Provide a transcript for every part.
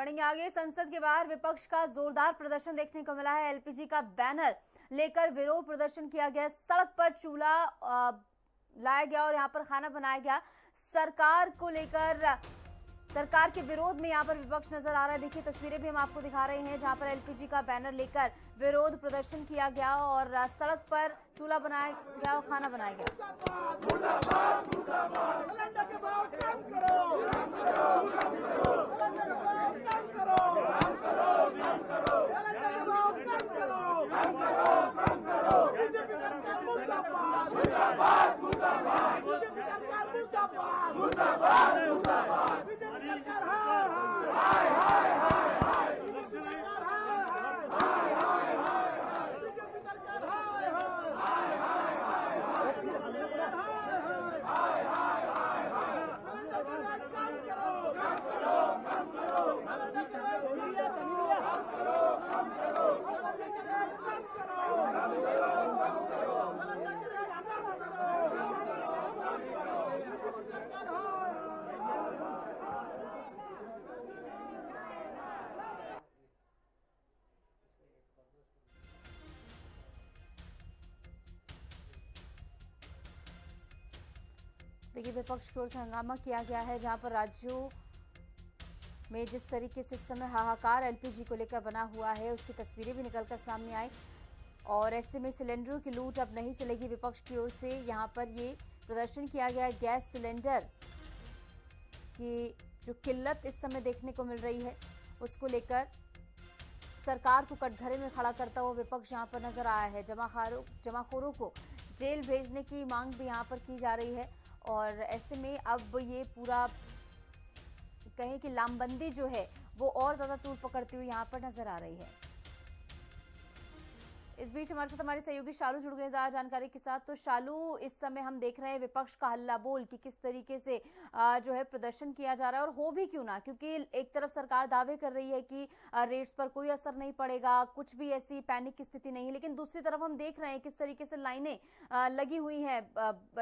बढ़ेंगे आगे। संसद के बाहर विपक्ष का जोरदार प्रदर्शन देखने को मिला है। एलपीजी का बैनर लेकर विरोध प्रदर्शन किया गया। सड़क पर चूल्हा लाया गया और यहां पर खाना बनाया गया। सरकार को लेकर, सरकार के विरोध में यहां पर विपक्ष नजर आ रहा है। देखिए तस्वीरें भी हम आपको दिखा रहे हैं जहां पर एलपीजी का बैनर लेकर विरोध प्रदर्शन किया गया और सड़क पर चूल्हा बनाया गया और खाना बनाया गया। देखिए विपक्ष की ओर से हंगामा किया गया है जहां पर राज्यों में जिस तरीके से इस समय हाहाकार एलपीजी को लेकर बना हुआ है उसकी तस्वीरें भी निकलकर सामने आई और ऐसे में सिलेंडरों की लूट अब नहीं चलेगी। विपक्ष की ओर से यहां पर ये प्रदर्शन किया गया। गैस सिलेंडर की जो किल्लत इस समय देखने को मिल रही है उसको लेकर सरकार को कटघरे में खड़ा करता हुआ विपक्ष यहां पर नजर आया है। जमाखोरों को जेल भेजने की मांग भी यहां पर की जा रही है और ऐसे में अब ये पूरा कहें कि लामबंदी जो है वो और ज्यादा तूल पकड़ती हुई यहां पर नजर आ रही है। इस बीच हमारे साथ हमारे सहयोगी शालू जुड़ गए ज्यादा जानकारी के साथ। तो शालू, इस समय हम देख रहे हैं विपक्ष का हल्ला बोल कि किस तरीके से जो है प्रदर्शन किया जा रहा है और हो भी क्यों ना, क्योंकि एक तरफ सरकार दावे कर रही है कि रेट्स पर कोई असर नहीं पड़ेगा, कुछ भी ऐसी पैनिक की स्थिति नहीं है, लेकिन दूसरी तरफ हम देख रहे हैं किस तरीके से लाइनें लगी हुई हैं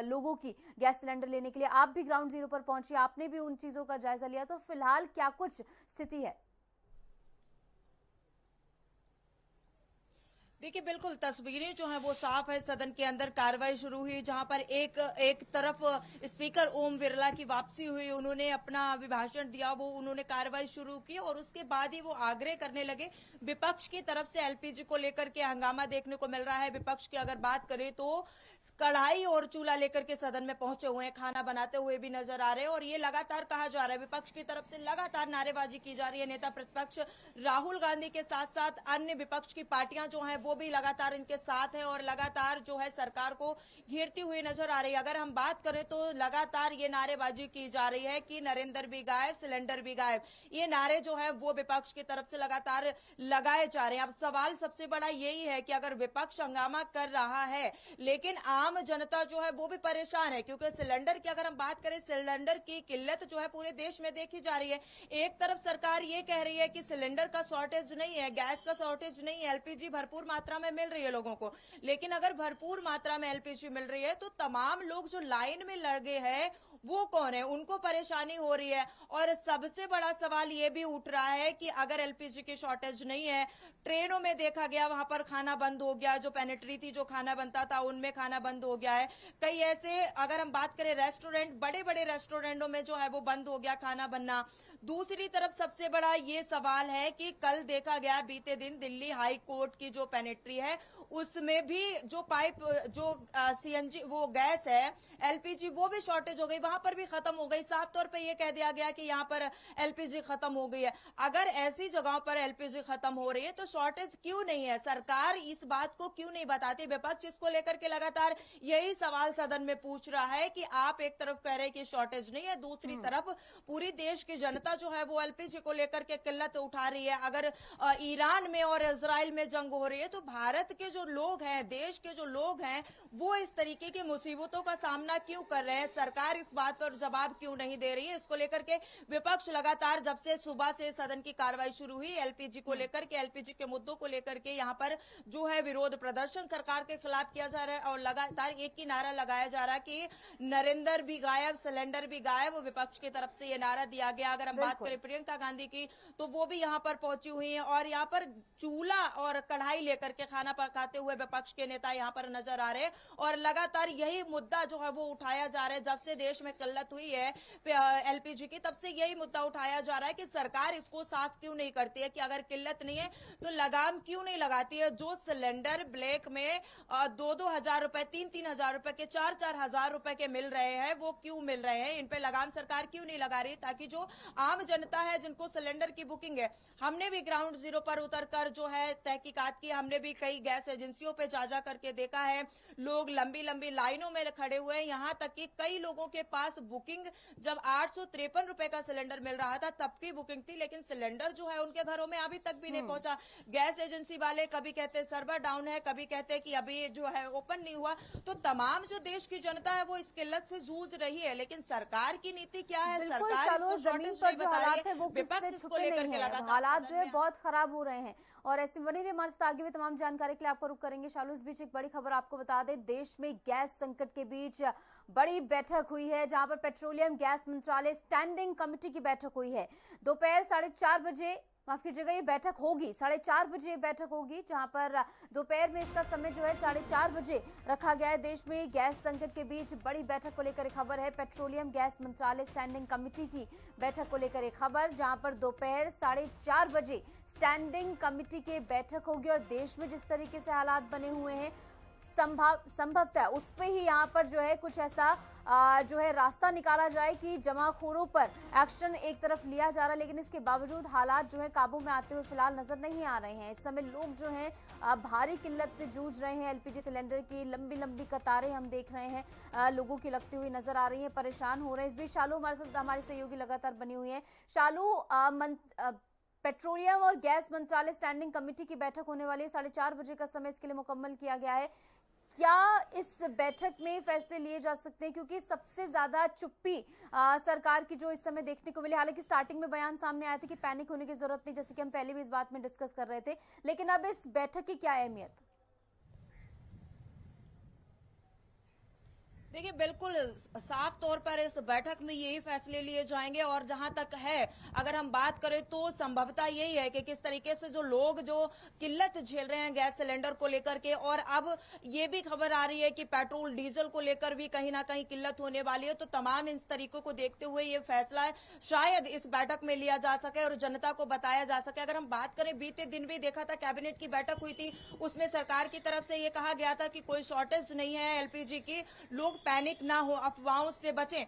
लोगों की गैस सिलेंडर लेने के लिए। आप भी ग्राउंड जीरो पर पहुंची, आपने भी उन चीजों का जायजा लिया, तो फिलहाल क्या कुछ स्थिति है? देखिए बिल्कुल तस्वीरें जो हैं वो साफ है। सदन के अंदर कार्रवाई शुरू हुई जहां पर एक तरफ स्पीकर ओम बिरला की वापसी हुई, उन्होंने अपना अभिभाषण दिया, वो उन्होंने कार्रवाई शुरू की और उसके बाद ही वो आग्रह करने लगे। विपक्ष की तरफ से एलपीजी को लेकर के हंगामा देखने को मिल रहा है। विपक्ष की अगर बात करें तो कढ़ाई और चूल्हा लेकर के सदन में पहुंचे हुए हैं, खाना बनाते हुए भी नजर आ रहे हैं और ये लगातार कहा जा रहा है, विपक्ष की तरफ से लगातार नारेबाजी की जा रही है। नेता प्रतिपक्ष राहुल गांधी के साथ साथ अन्य विपक्ष की पार्टियां जो हैं वो भी लगातार इनके साथ है और लगातार जो है सरकार को घेरती हुई नजर आ रही है। अगर हम बात करें तो लगातार ये नारेबाजी की जा रही है कि नरेंद्र भी गायब, सिलेंडर भी गायब। ये नारे जो है वो विपक्ष की तरफ से लगातार लगाए जा रहे हैं। अब सवाल सबसे बड़ा यही है कि अगर विपक्ष हंगामा कर रहा है लेकिन आम जनता जो है वो भी परेशान है, क्योंकि सिलेंडर की अगर हम बात करें, सिलेंडर की किल्लत जो है पूरे देश में देखी जा रही है। एक तरफ सरकार ये कह रही है कि सिलेंडर का शॉर्टेज नहीं है, गैस का शॉर्टेज नहीं है, एलपीजी भरपूर मात्रा में मिल रही है लोगों को, लेकिन अगर भरपूर मात्रा में एलपीजी मिल रही है तो तमाम लोग जो लाइन में लगे हैं वो कौन है, उनको परेशानी हो रही है। और सबसे बड़ा सवाल ये भी उठ रहा है कि अगर एलपीजी की शॉर्टेज नहीं है, ट्रेनों में देखा गया वहां पर खाना बंद हो गया, जो पेनिट्री थी, जो खाना बनता था उनमें खाना बंद हो गया है। कई ऐसे अगर हम बात करें रेस्टोरेंट, बड़े बड़े रेस्टोरेंटों में जो है वो बंद हो गया खाना बनना। दूसरी तरफ सबसे बड़ा ये सवाल है कि कल देखा गया बीते दिन दिल्ली हाई कोर्ट की जो पेनिट्री है उसमें भी जो पाइप जो सीएनजी वो गैस है एलपीजी वो भी शॉर्टेज हो गई, वहां पर भी खत्म हो गई। साफ तौर पे ये कह दिया गया कि यहाँ पर एलपीजी खत्म हो गई है। अगर ऐसी जगहों पर एलपीजी खत्म हो रही है तो शॉर्टेज क्यों नहीं है? सरकार इस बात को क्यों नहीं बताती? विपक्ष इसको लेकर के लगातार यही सवाल सदन में पूछ रहा है कि आप एक तरफ कह रहे हैं कि शॉर्टेज नहीं है, दूसरी तरफ पूरी देश की जनता जो है वो एलपीजी को लेकर के किल्लत उठा रही है। अगर ईरान में और इजराइल में जंग हो रही है तो भारत के जो लोग हैं, देश के जो लोग हैं, वो इस तरीके की मुसीबतों का सामना क्यों कर रहे हैं? सरकार इस बात पर जवाब क्यों नहीं दे रही है? इसको लेकर के विपक्ष लगातार जब से सुबह से सदन की कार्रवाई शुरू हुई एलपीजी को लेकर के, एलपीजी के मुद्दों को लेकर के यहाँ पर जो है विरोध प्रदर्शन सरकार के खिलाफ किया जा रहा है और लगातार एक ही नारा लगाया जा रहा है कि नरेंद्र भी गायब, सिलेंडर भी गायब। विपक्ष की तरफ से ये नारा दिया गया। अगर हम बात करें प्रियंका गांधी की, तो वो भी यहाँ पर पहुंची हुई हैं और यहाँ पर चूल्हा और कढ़ाई लेकर के खाना पकाते हुए विपक्ष के नेता यहाँ पर नजर आ रहे हैं और लगातार यही मुद्दा जो है वो उठाया जा रहा है। जब से देश में किल्लत हुई है एलपीजी की, तब से यही मुद्दा उठाया जा रहा है कि सरकार इसको साफ क्यों नहीं करती है, कि अगर किल्लत नहीं है तो लगाम क्यों नहीं लगाती है। जो सिलेंडर ब्लैक में 2-2 हजार रुपए, 3-3 हजार रुपए के, 4-4 हजार रुपए के मिल रहे हैं, वो क्यों मिल रहे हैं, इन पे लगाम सरकार क्यों नहीं लगा रही, ताकि जो आम जनता है जिनको सिलेंडर की बुकिंग है। हमने भी ग्राउंड जीरो पर उतरकर जो है तहकीकात की, हमने भी कई गैस एजेंसियों पे जा करके देखा है, लोग लंबी लंबी लाइनों में खड़े हुए हैं। यहाँ तक कि कई लोगों के पास बुकिंग जब 853 रुपए का सिलेंडर मिल रहा था तब की बुकिंग थी, लेकिन सिलेंडर जो है उनके घरों में अभी तक भी नहीं पहुंचा। गैस एजेंसी वाले कभी कहते हैं सर्वर डाउन है, कभी कहते हैं कि अभी जो है ओपन नहीं हुआ। तो तमाम जो देश की जनता है वो इस किल्लत से जूझ रही है, लेकिन सरकार की नीति क्या है, सरकार इसको शॉर्टेज नहीं बता रही है, विपक्ष इसको लेकर के लगातार हालात जो है बहुत खराब हो रहे हैं। और ऐसे बनी रही हमारे साथ, आगे भी तमाम जानकारी के लिए आपको रुक करेंगे। शालू, इस बीच एक बड़ी खबर आपको बता दें, देश में गैस संकट के बीच बड़ी बैठक हुई है, जहां पर पेट्रोलियम गैस मंत्रालय स्टैंडिंग कमेटी की बैठक हुई है। दोपहर 4:30 बजे, माफ कीजिएगा, ये बैठक होगी 4:30 बजे बैठक होगी, जहां पर दोपहर में इसका समय जो है 4:30 बजे रखा गया है। देश में गैस संकट के बीच बड़ी बैठक को लेकर खबर है, पेट्रोलियम गैस मंत्रालय स्टैंडिंग कमेटी की बैठक को लेकर खबर, जहां पर दोपहर 4:30 बजे स्टैंडिंग कमेटी की बैठक होगी। और देश में जिस तरीके से हालात बने हुए हैं, संभवतः उस पे ही यहाँ पर जो है कुछ ऐसा जो है रास्ता निकाला जाए कि जमाखोरों पर एक्शन एक तरफ लिया जा रहा है, लेकिन इसके बावजूद हालात जो है काबू में आते हुए फिलहाल नजर नहीं आ रहे हैं। इस समय लोग जो हैं भारी किल्लत से जूझ रहे हैं। एलपीजी सिलेंडर की लंबी लंबी कतारें हम देख रहे हैं, लोगों की लगती हुई नजर आ रही है, परेशान हो रहे हैं। इस बीच शालू हमारे साथ, हमारी सहयोगी लगातार बनी हुई है। शालू, पेट्रोलियम और गैस मंत्रालय स्टैंडिंग कमेटी की बैठक होने वाली है, 4:30 बजे का समय इसके लिए मुकम्मल किया गया है। क्या इस बैठक में फैसले लिए जा सकते हैं, क्योंकि सबसे ज्यादा चुप्पी सरकार की जो इस समय देखने को मिली। हालांकि स्टार्टिंग में बयान सामने आया था कि पैनिक होने की जरूरत नहीं, जैसे कि हम पहले भी इस बात में डिस्कस कर रहे थे, लेकिन अब इस बैठक की क्या अहमियत? देखिए, बिल्कुल साफ तौर पर इस बैठक में यही फैसले लिए जाएंगे। और जहां तक है, अगर हम बात करें तो संभवतः यही है कि किस तरीके से जो लोग जो किल्लत झेल रहे हैं गैस सिलेंडर को लेकर के, और अब ये भी खबर आ रही है कि पेट्रोल डीजल को लेकर भी कहीं ना कहीं किल्लत होने वाली है। तो तमाम इन तरीकों को देखते हुए ये फैसला शायद इस बैठक में लिया जा सके और जनता को बताया जा सके। अगर हम बात करें, बीते दिन भी देखा था कैबिनेट की बैठक हुई थी, उसमें सरकार की तरफ से ये कहा गया था कि कोई शॉर्टेज नहीं है एलपीजी की, लोग पैनिक ना हो, अफवाहों से बचें।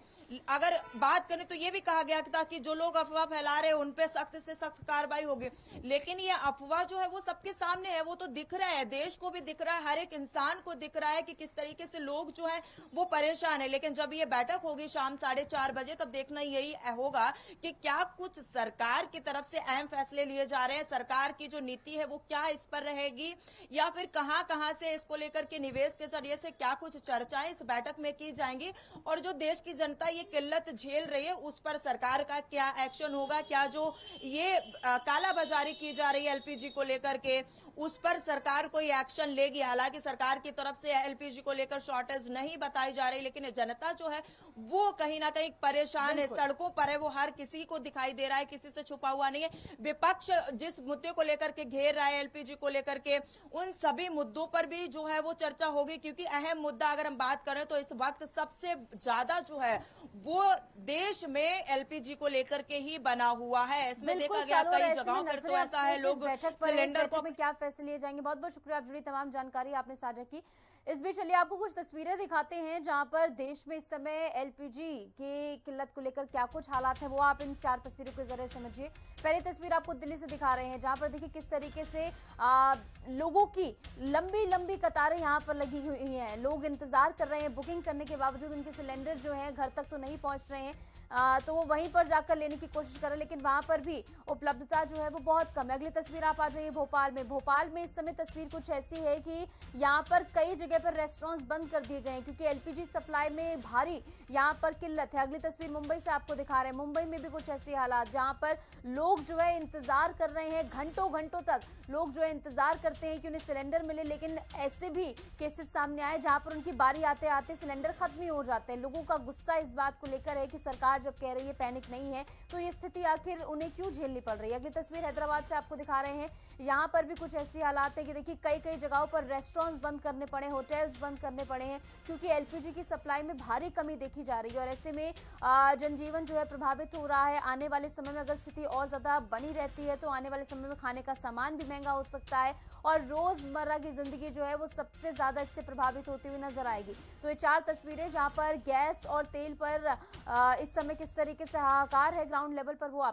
अगर बात करें तो ये भी कहा गया था कि जो लोग अफवाह फैला रहे हैं उन पे सख्त से सख्त कार्रवाई होगी। लेकिन ये अफवाह जो है वो सबके सामने है, वो तो दिख रहा है, देश को भी दिख रहा है, हर एक इंसान को दिख रहा है कि किस तरीके से लोग जो है वो परेशान है। लेकिन जब ये बैठक होगी शाम 4:30 बजे, तब देखना यही होगा कि क्या कुछ सरकार की तरफ से अहम फैसले लिए जा रहे हैं, सरकार की जो नीति है वो क्या इस पर रहेगी, या फिर कहां कहां से इसको लेकर के निवेश के जरिए से क्या कुछ चर्चाएं इस बैठक में की जाएंगी, और जो देश की जनता ये किल्लत झेल रही है उस पर सरकार का क्या एक्शन होगा, क्या जो ये कालाबाजारी की जा रही है एलपीजी को लेकर के उस पर सरकार कोई एक्शन लेगी। हालांकि सरकार की तरफ से एलपीजी को लेकर शॉर्टेज नहीं बताई जा रही, लेकिन जनता जो है वो कहीं ना कहीं परेशान है, सड़कों पर है, वो हर किसी को दिखाई दे रहा है, किसी से छुपा हुआ नहीं है। विपक्ष जिस मुद्दे को लेकर के घेर रहा है एलपीजी को लेकर के, उन सभी मुद्दों पर भी जो है वो चर्चा होगी, क्योंकि अहम मुद्दा अगर हम बात करें तो इस वक्त सबसे ज्यादा जो है वो देश में एलपीजी को लेकर के ही बना हुआ है। इसमें देखा गया कई जगहों पर तो ऐसा है, लोग सिलेंडर को क्या फैसले लिए जाएंगे। बहुत बहुत शुक्रिया, आप जुड़ी तमाम जानकारी आपने साझा की। इस बीच चलिए आपको कुछ तस्वीरें दिखाते हैं, जहां पर देश में इस समय एलपीजी की किल्लत को लेकर क्या कुछ हालात हैं, वो आप इन 4 तस्वीरों के जरिए समझिए। पहली तस्वीर आपको दिल्ली से दिखा रहे हैं, जहां पर देखिए किस तरीके से लोगों की लंबी लंबी कतारें यहां पर लगी हुई हैं। लोग इंतजार कर रहे हैं, बुकिंग करने के बावजूद उनके सिलेंडर जो है घर तक तो नहीं पहुंच रहे हैं, तो वो वहीं पर जाकर लेने की कोशिश कर रहे हैं, लेकिन वहां पर भी उपलब्धता जो है वो बहुत कम है। अगली तस्वीर आप आ जाइए भोपाल में। भोपाल में इस समय तस्वीर कुछ ऐसी है कि यहाँ पर कई जगह पर रेस्टोरेंट्स बंद कर दिए गए हैं, क्योंकि एलपीजी सप्लाई में भारी यहाँ पर किल्लत है। अगली तस्वीर मुंबई से आपको दिखा रहे हैं। मुंबई में भी कुछ ऐसी हालात, जहाँ पर लोग जो है इंतजार कर रहे हैं, घंटों घंटों तक लोग जो है इंतजार करते हैं कि उन्हें सिलेंडर मिले, लेकिन ऐसे भी केसेस सामने आए जहाँ पर उनकी बारी आते आते सिलेंडर खत्म ही हो जाते हैं। लोगों का गुस्सा इस बात को लेकर है कि सरकार जब कह रही है पैनिक नहीं है, तो ये स्थिति आखिर उन्हें क्यों झेलनी पड़ रही है। अगली तस्वीर हैदराबाद से आपको दिखा रहे हैं। यहाँ पर भी कुछ ऐसी हालात है कि देखिए कई कई जगहों पर रेस्टोरेंट्स बंद करने पड़े, होटल्स बंद करने पड़े हैं, क्योंकि एलपीजी की सप्लाई में भारी कमी देखी जा रही है और ऐसे में जनजीवन जो है प्रभावित हो रहा है। आने वाले समय में अगर स्थिति और ज्यादा बनी रहती है तो आने वाले समय में खाने का सामान भी महंगा हो सकता है और रोजमर्रा की जिंदगी जो है वो सबसे ज्यादा इससे प्रभावित होती हुई नजर आएगी। तो ये 4 तस्वीरें जहां पर गैस और तेल पर इस समय किस तरीके से हाहाकार है ग्राउंड लेवल पर, वो आप